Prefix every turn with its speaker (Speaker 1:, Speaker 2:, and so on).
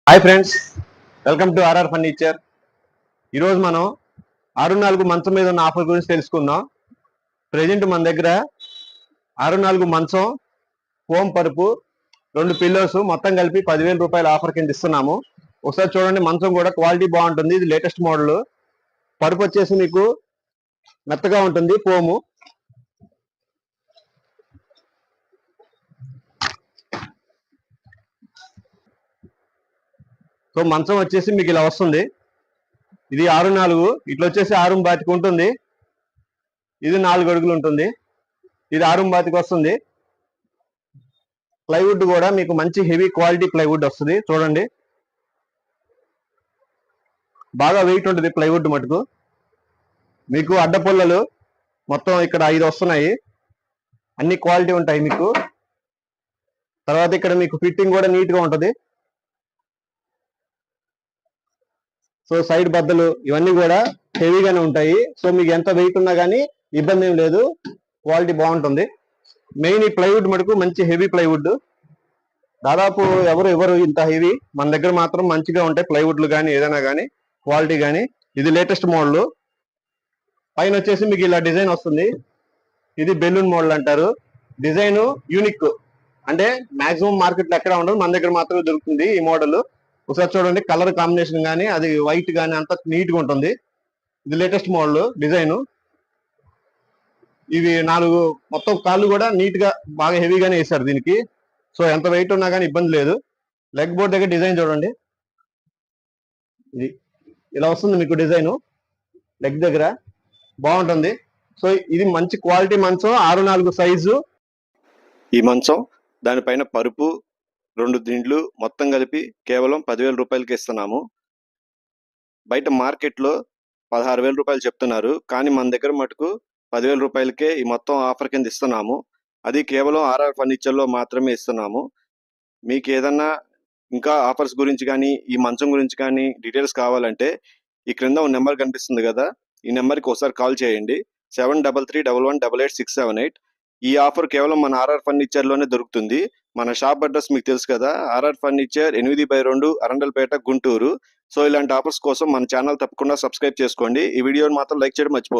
Speaker 1: Hi friends, welcome to RR furniture. ఈరోజు మనం 6-4 మంచం మీద ఉన్న ఆఫర్ గురించి తెలుసుకుందాం. ప్రజెంట్ మన దగ్గర 6-4 మంచం, ఫోమ్ పరుపు, 2 పిల్లోస్ మొత్తం కలిపి 10,000 రూపాయల ఆఫర్ కింద ఇస్తున్నాము. ఒకసారి చూడండి, మంచం కూడా క్వాలిటీ బాగుంటుంది. ఇది లేటెస్ట్ మోడల్. పరుపు వచ్చేసి మీకు మెత్తగా ఉంటుంది, ఫోము. సో మంచం వచ్చేసి మీకు ఇలా వస్తుంది. ఇది 6-4, ఇట్లా వచ్చేసి 6 ఉంటుంది. ఇది 4 అడుగులు ఉంటుంది. ఇది 6 వస్తుంది. ప్లైవుడ్ కూడా మీకు మంచి హెవీ క్వాలిటీ ప్లైవుడ్ వస్తుంది. చూడండి, బాగా వెయిట్ ఉంటుంది ప్లైవుడ్ మటుకు. మీకు అడ్డపుల్లలు మొత్తం ఇక్కడ 5 వస్తున్నాయి. అన్ని క్వాలిటీ ఉంటాయి మీకు. తర్వాత ఇక్కడ మీకు ఫిట్టింగ్ కూడా నీట్ గా ఉంటుంది. సో సైడ్ బద్దలు ఇవన్నీ కూడా హెవీగానే ఉంటాయి. సో మీకు ఎంత వెయిట్ ఉన్నా కానీ ఇబ్బంది ఏం లేదు, క్వాలిటీ బాగుంటుంది. మెయిన్ ఈ ప్లైవుడ్ మటుకు మంచి హెవీ ప్లైవుడ్. దాదాపు ఎవరు ఇంత హెవీ. మన దగ్గర మాత్రం మంచిగా ఉంటాయి ప్లైవుడ్లు కానీ ఏదైనా కానీ, క్వాలిటీ కానీ. ఇది లేటెస్ట్ మోడల్. పైన వచ్చేసి మీకు ఇలా డిజైన్ వస్తుంది. ఇది బెలూన్ మోడల్ అంటారు. డిజైన్ యూనిక్, అంటే మాక్సిమం మార్కెట్లో ఎక్కడ ఉండదు, మన దగ్గర మాత్రమే దొరుకుతుంది ఈ మోడల్. ఒకసారి చూడండి, కలర్ కాంబినేషన్ కానీ అది వైట్ కానీ అంత నీట్ గా ఉంటుంది. ఇది లేటెస్ట్ మోడల్ డిజైన్. ఇవి 4 మొత్తం కాళ్ళు కూడా నీట్ గా బాగా హెవీగానే వేశారు దీనికి. సో ఎంత వెయిట్ ఉన్నా కానీ ఇబ్బంది లేదు. లెగ్ బోర్డ్ దగ్గర డిజైన్ చూడండి, ఇది ఇలా వస్తుంది మీకు డిజైన్. లెగ్ దగ్గర బాగుంటుంది. సో ఇది మంచి క్వాలిటీ మంచం, 6-4 సైజు ఈ మంచం. దానిపైన పరుపు, 2 దిండ్లు మొత్తం కలిపి కేవలం 10,000 రూపాయలకి ఇస్తున్నాము. బయట మార్కెట్లో 16,000 రూపాయలు చెప్తున్నారు, కానీ మన దగ్గర మటుకు 10,000 రూపాయలకే ఈ మొత్తం ఆఫర్ కింద ఇస్తున్నాము. అది కేవలం ఆర్ఆర్ ఫర్నిచర్లో మాత్రమే ఇస్తున్నాము. మీకు ఏదన్నా ఇంకా ఆఫర్స్ గురించి కానీ ఈ మంచం గురించి కానీ డీటెయిల్స్ కావాలంటే ఈ క్రింద ఒక నెంబర్ కనిపిస్తుంది కదా, ఈ నెంబర్కి ఒకసారి కాల్ చేయండి. 7331188678. ఈ ఆఫర్ కేవలం మన ఆర్ఆర్ ఫర్నిచర్లోనే దొరుకుతుంది. మన షాప్ అడ్రస్ మీకు తెలుసు కదా, RR furniture 8/2 Arundelpet, Guntur. So ఇలాంటి ఆఫర్స్ కోసం మన ఛానల్ తప్పకుండా సబ్స్క్రైబ్ చేసుకోండి. ఈ వీడియోని మాత్రం లైక్ చేయడం మర్చిపోవద్దు.